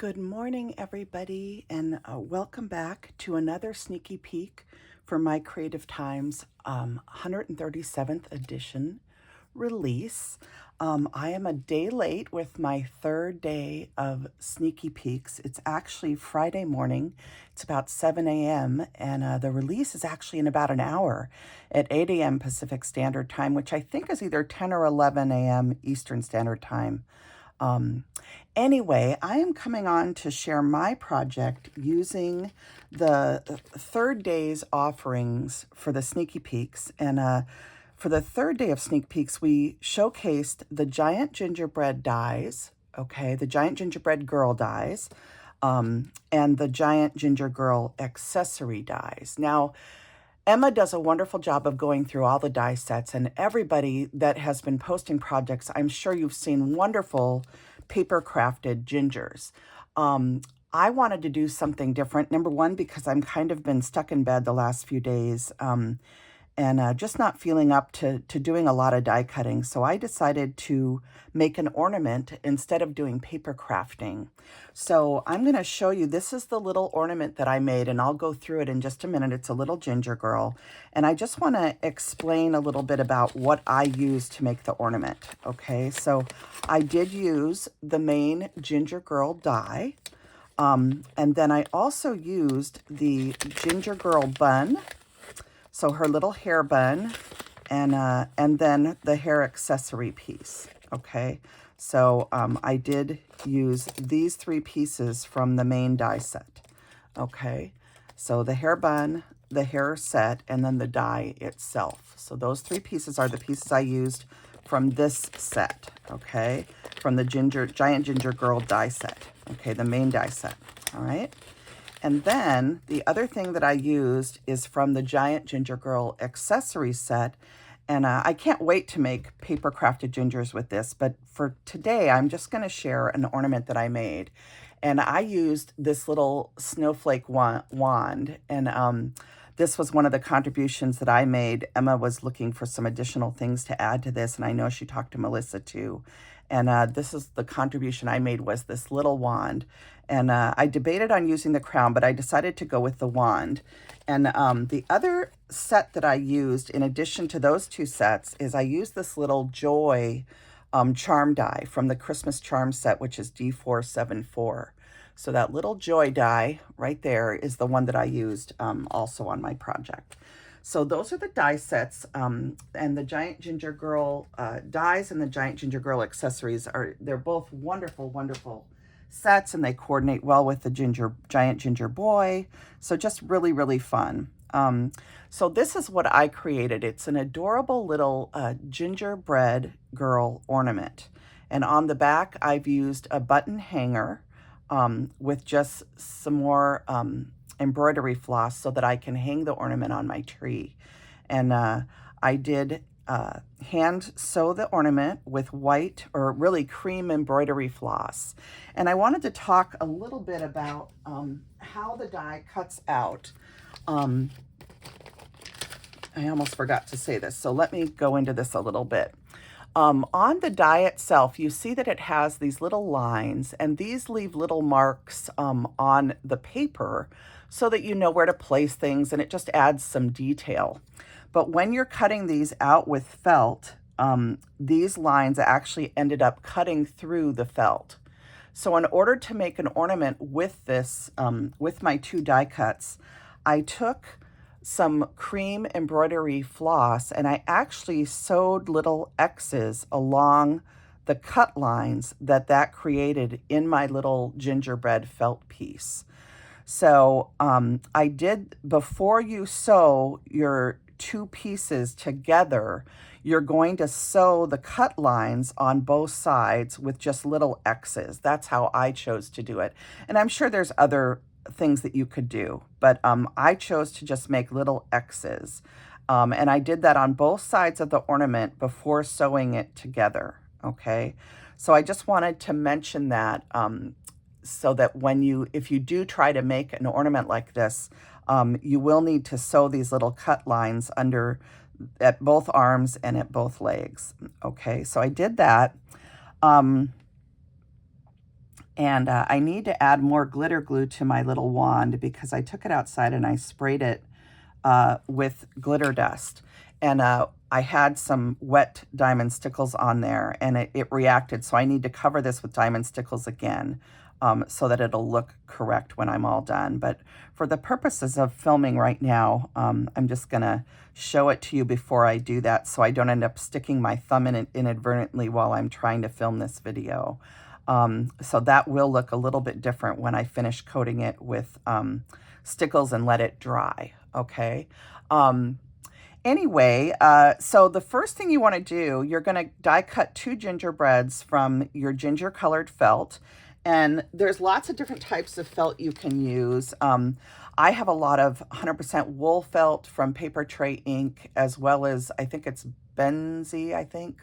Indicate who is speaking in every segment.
Speaker 1: Good morning, everybody, and welcome back to another sneaky peek for My Creative Times 137th edition release. I am a day late with my third day of sneaky peeks. It's actually Friday morning. It's about 7 a.m. and the release is actually in about an hour at 8 a.m. Pacific Standard Time, which I think is either 10 or 11 a.m. Eastern Standard Time. Um, anyway, I am coming on to share my project using the third day's offerings for the Sneaky Peeks. And for the third day of Sneak Peeks, we showcased the giant gingerbread dies, okay, the giant gingerbread girl dies, and the giant ginger girl accessory dies. Now, Emma does a wonderful job of going through all the die sets, and everybody that has been posting projects, I'm sure you've seen wonderful paper crafted gingers. I wanted to do something different. Number one, because I'm kind of been stuck in bed the last few days. And just not feeling up to doing a lot of die cutting. So I decided to make an ornament instead of doing paper crafting. So I'm going to show you, this is the little ornament that I made, and I'll go through it in just a minute. It's a little ginger girl. And I just want to explain a little bit about what I used to make the ornament. Okay, so I did use the main ginger girl die. And then I also used the ginger girl bun. So her little hair bun, and then the hair accessory piece, okay? So I did use these three pieces from the main die set, okay? So the hair bun, the hair set, and then the die itself. So those three pieces are the pieces I used from this set, okay? From the giant ginger girl die set, okay? The main die set, all right? And then the other thing that I used is from the Giant Ginger Girl accessory set. And I can't wait to make paper crafted gingers with this. But for today, I'm just going to share an ornament that I made. And I used this little snowflake wand. And this was one of the contributions that I made. Emma was looking for some additional things to add to this. And I know she talked to Melissa too. And this is the contribution I made, was this little wand. And I debated on using the crown, but I decided to go with the wand. And the other set that I used, in addition to those two sets, is I used this little Joy charm die from the Christmas charm set, which is D474. So that little Joy die right there is the one that I used also on my project. So those are the die sets, and the Giant Ginger Girl dies and the Giant Ginger Girl accessories they're both wonderful, wonderful sets, and they coordinate well with the giant ginger boy. So just really, really fun. So this is what I created. It's an adorable little gingerbread girl ornament. And on the back, I've used a button hanger with just some more embroidery floss so that I can hang the ornament on my tree. And I did hand sew the ornament with white, or really cream, embroidery floss. And I wanted to talk a little bit about how the die cuts out. I almost forgot to say this, so let me go into this a little bit. On the die itself, you see that it has these little lines, and these leave little marks on the paper so that you know where to place things, and it just adds some detail. But when you're cutting these out with felt, these lines actually ended up cutting through the felt. So in order to make an ornament with this, with my two die cuts, I took some cream embroidery floss and I actually sewed little X's along the cut lines that created in my little gingerbread felt piece. So I did, before you sew your two pieces together, you're going to sew the cut lines on both sides with just little X's. That's how I chose to do it. And I'm sure there's other things that you could do, but I chose to just make little X's. And I did that on both sides of the ornament before sewing it together, okay? So I just wanted to mention that so that if you do try to make an ornament like this, you will need to sew these little cut lines at both arms and at both legs. Okay, so I did that. And I need to add more glitter glue to my little wand because I took it outside and I sprayed it with glitter dust. And I had some wet diamond stickles on there and it reacted. So I need to cover this with diamond stickles again so that it'll look correct when I'm all done. But for the purposes of filming right now, I'm just gonna show it to you before I do that so I don't end up sticking my thumb in it inadvertently while I'm trying to film this video. So that will look a little bit different when I finish coating it with stickles and let it dry, okay? Anyway, so the first thing you want to do, you're going to die cut 2 gingerbreads from your ginger colored felt. And there's lots of different types of felt you can use. I have a lot of 100% wool felt from Paper Tray Ink, as well as I think it's Benzie, I think,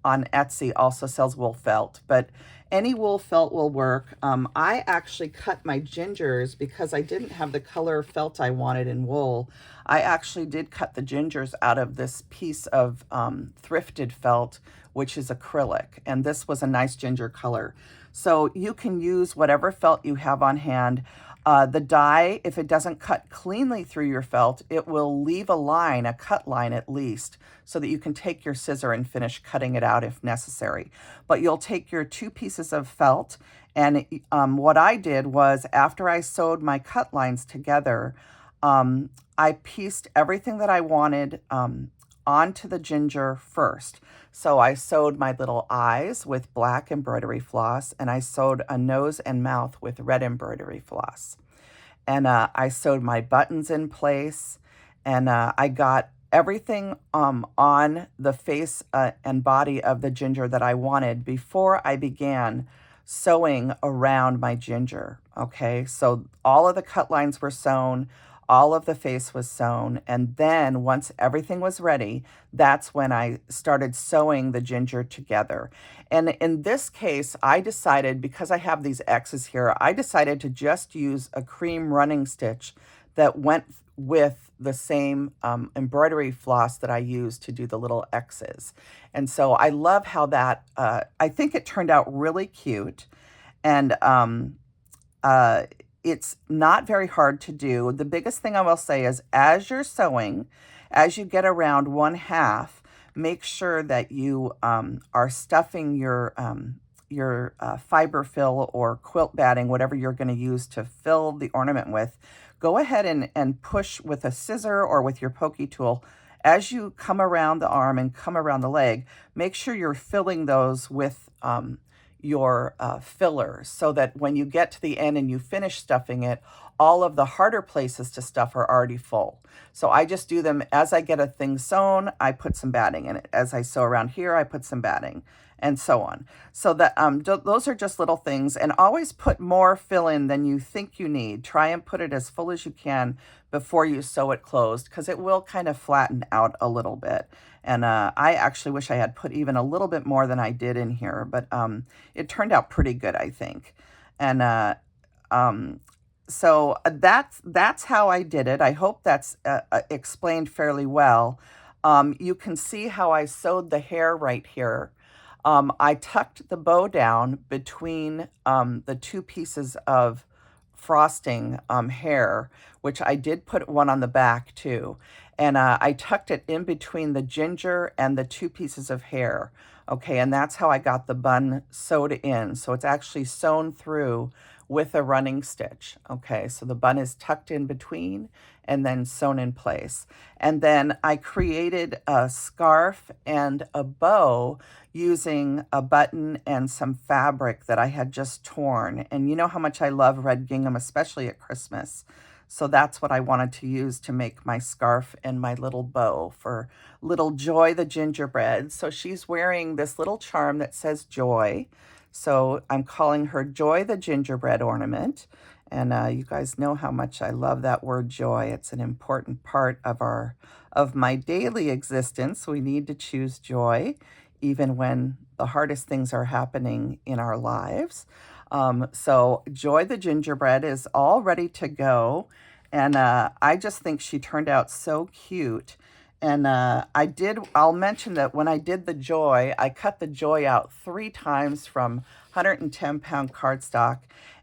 Speaker 1: on Etsy also sells wool felt, but any wool felt will work. I actually cut my gingers because I didn't have the color felt I wanted in wool. I actually did cut the gingers out of this piece of thrifted felt, which is acrylic, and this was a nice ginger color. So you can use whatever felt you have on hand. The die, if it doesn't cut cleanly through your felt, it will leave a line, a cut line at least, so that you can take your scissor and finish cutting it out if necessary. But you'll take your 2 pieces of felt, and what I did was after I sewed my cut lines together, I pieced everything that I wanted onto the ginger first. So I sewed my little eyes with black embroidery floss, and I sewed a nose and mouth with red embroidery floss. And I sewed my buttons in place, and I got everything on the face and body of the ginger that I wanted before I began sewing around my ginger. Okay, so all of the cut lines were sewn, all of the face was sewn, and then once everything was ready, that's when I started sewing the ginger together. And in this case, I decided, because I have these X's here, I decided to just use a cream running stitch that went with the same embroidery floss that I used to do the little X's. And so I love how that, I think it turned out really cute. And it's not very hard to do. The biggest thing I will say is as you're sewing, as you get around 1/2, make sure that you are stuffing your fiber fill or quilt batting, whatever you're going to use to fill the ornament with. Go ahead and push with a scissor or with your pokey tool. As you come around the arm and come around the leg, make sure you're filling those with your fillers so that when you get to the end and you finish stuffing it, all of the harder places to stuff are already full. So I just do them as I get a thing sewn, I put some batting in it. As I sew around here, I put some batting, and so on. So that those are just little things, and always put more fill in than you think you need. Try and put it as full as you can before you sew it closed, because it will kind of flatten out a little bit. And I actually wish I had put even a little bit more than I did in here, but it turned out pretty good, I think. And so that's how I did it. I hope that's explained fairly well. You can see how I sewed the hair right here. I tucked the bow down between the 2 pieces of frosting hair, which I did put one on the back too. And I tucked it in between the ginger and the 2 pieces of hair. Okay, and that's how I got the bun sewed in. So it's actually sewn through with a running stitch. Okay, so the bun is tucked in between and then sewn in place. And then I created a scarf and a bow using a button and some fabric that I had just torn. And you know how much I love red gingham, especially at Christmas. So that's what I wanted to use to make my scarf and my little bow for little Joy the gingerbread. So she's wearing this little charm that says Joy. So I'm calling her Joy the gingerbread ornament. And you guys know how much I love that word joy. It's an important part of my daily existence. We need to choose joy, even when the hardest things are happening in our lives. So Joy the gingerbread is all ready to go. And I just think she turned out so cute. And I'll mention that when I did the Joy, I cut the Joy out 3 times from 110-pound cardstock.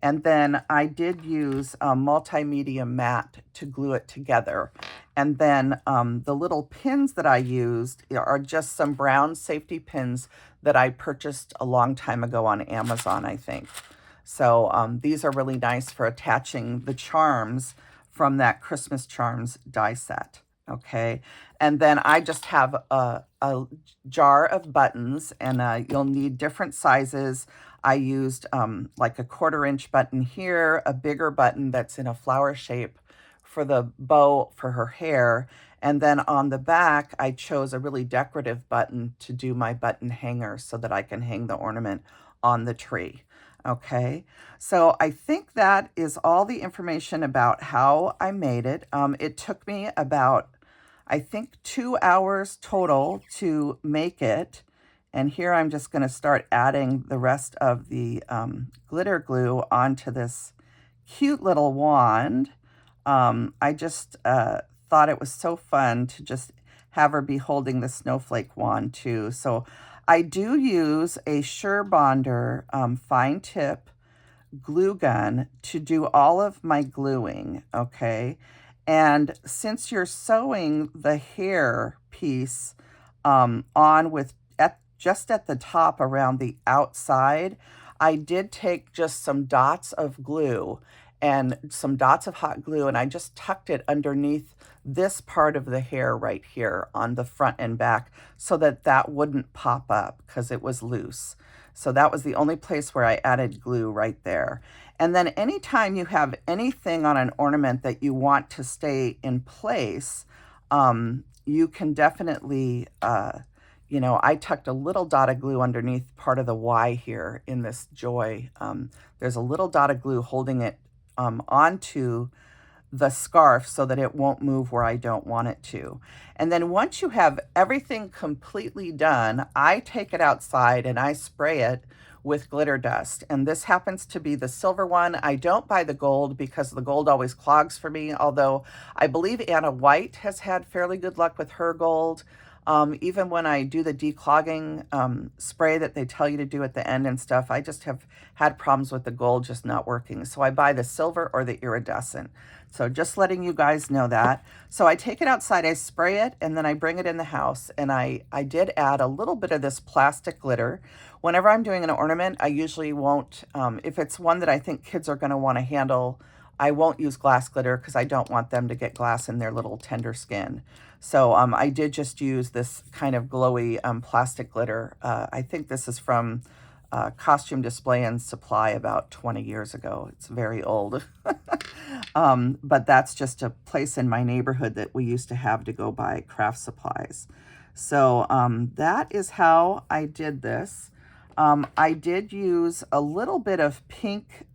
Speaker 1: And then I did use a multimedia mat to glue it together. And then the little pins that I used are just some brown safety pins that I purchased a long time ago on Amazon, I think. So these are really nice for attaching the charms from that Christmas Charms die set. Okay, and then I just have a jar of buttons, and you'll need different sizes. I used like a 1/4-inch button here, a bigger button that's in a flower shape for the bow for her hair, and then on the back I chose a really decorative button to do my button hanger so that I can hang the ornament on the tree. Okay, so I think that is all the information about how I made it. It took me about, I think, 2 hours total to make it. And here I'm just going to start adding the rest of the glitter glue onto this cute little wand. I just thought it was so fun to just have her be holding the snowflake wand too. So I do use a Surebonder fine tip glue gun to do all of my gluing, okay? And since you're sewing the hair piece on with just at the top around the outside, I did take just some dots of glue and some dots of hot glue, and I just tucked it underneath this part of the hair right here on the front and back so that that wouldn't pop up because it was loose. So that was the only place where I added glue right there. And then anytime you have anything on an ornament that you want to stay in place, you can definitely, you know, I tucked a little dot of glue underneath part of the Y here in this joy. There's a little dot of glue holding it onto the scarf so that it won't move where I don't want it to. And then once you have everything completely done, I take it outside and I spray it with glitter dust. And this happens to be the silver one. I don't buy the gold because the gold always clogs for me, although I believe Anna White has had fairly good luck with her gold. Even when I do the declogging spray that they tell you to do at the end and stuff, I just have had problems with the gold just not working. So I buy the silver or the iridescent. So just letting you guys know that. So I take it outside, I spray it, and then I bring it in the house. And I did add a little bit of this plastic glitter. Whenever I'm doing an ornament, I usually won't, if it's one that I think kids are going to want to handle, I won't use glass glitter because I don't want them to get glass in their little tender skin. So I did just use this kind of glowy plastic glitter. I think this is from Costume Display and Supply about 20 years ago. It's very old. But that's just a place in my neighborhood that we used to have to go buy craft supplies. So that is how I did this. I did use a little bit of pink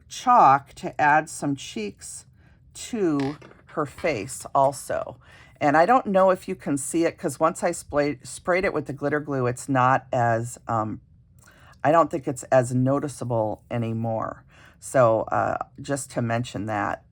Speaker 1: chalk to add some cheeks to her face also. And I don't know if you can see it because once I sprayed it with the glitter glue, it's not as, I don't think it's as noticeable anymore. So just to mention that.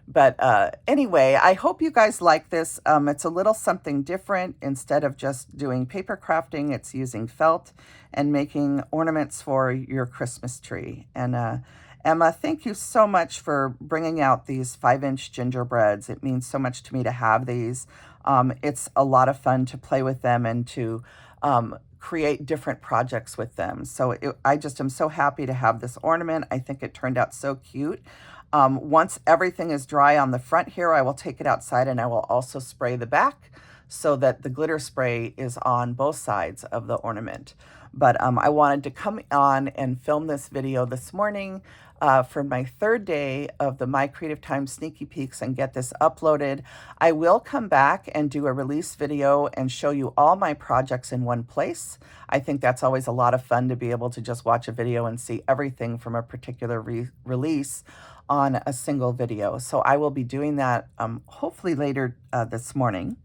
Speaker 1: But anyway, I hope you guys like this. It's a little something different. Instead of just doing paper crafting, it's using felt and making ornaments for your Christmas tree. And Emma, thank you so much for bringing out these 5-inch gingerbreads. It means so much to me to have these. It's a lot of fun to play with them and to create different projects with them. So I just am so happy to have this ornament. I think it turned out so cute. Once everything is dry on the front here, I will take it outside and I will also spray the back so that the glitter spray is on both sides of the ornament. But I wanted to come on and film this video this morning for my 3rd day of the My Creative Time Sneaky Peeks and get this uploaded. I will come back and do a release video and show you all my projects in one place. I think that's always a lot of fun to be able to just watch a video and see everything from a particular release on a single video. So I will be doing that hopefully later this morning.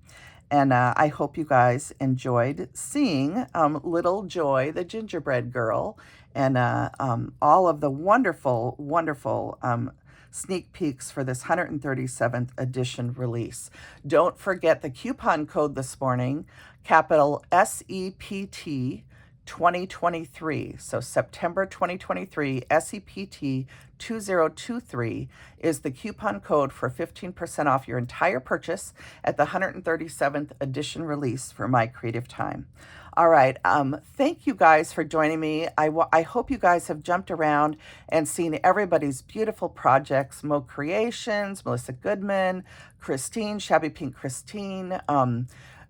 Speaker 1: And I hope you guys enjoyed seeing little Joy, the gingerbread girl, and all of the wonderful, wonderful sneak peeks for this 137th edition release. Don't forget the coupon code this morning, capital SEPT 2023. So September 2023, SEPT 2023 is the coupon code for 15% off your entire purchase at the 137th edition release for My Creative Time. All right. Thank you guys for joining me. I hope you guys have jumped around and seen everybody's beautiful projects. Mo Creations, Melissa Goodman, Christine, Shabby Pink Christine,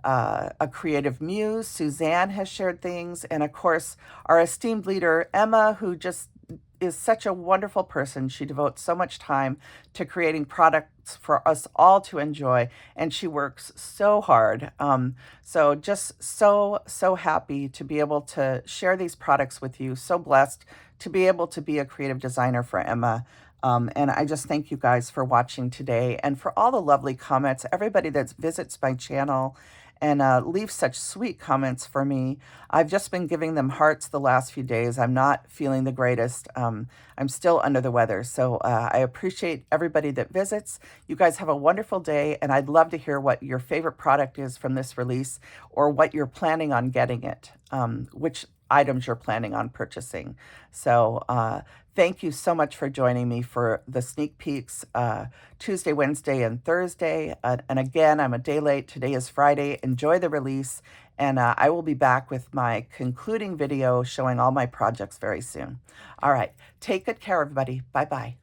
Speaker 1: a creative muse, Suzanne has shared things, and of course, our esteemed leader, Emma, who just is such a wonderful person. She devotes so much time to creating products for us all to enjoy, and she works so hard. So just so happy to be able to share these products with you. So blessed to be able to be a creative designer for Emma. And I just thank you guys for watching today and for all the lovely comments, everybody that visits my channel and leaves such sweet comments for me. I've just been giving them hearts the last few days. I'm not feeling the greatest. I'm still under the weather. So I appreciate everybody that visits. You guys have a wonderful day, and I'd love to hear what your favorite product is from this release or what you're planning on getting it, which items you're planning on purchasing. So thank you so much for joining me for the sneak peeks Tuesday, Wednesday, and Thursday. And again, I'm a day late. Today is Friday. Enjoy the release. And I will be back with my concluding video showing all my projects very soon. All right. Take good care, everybody. Bye-bye.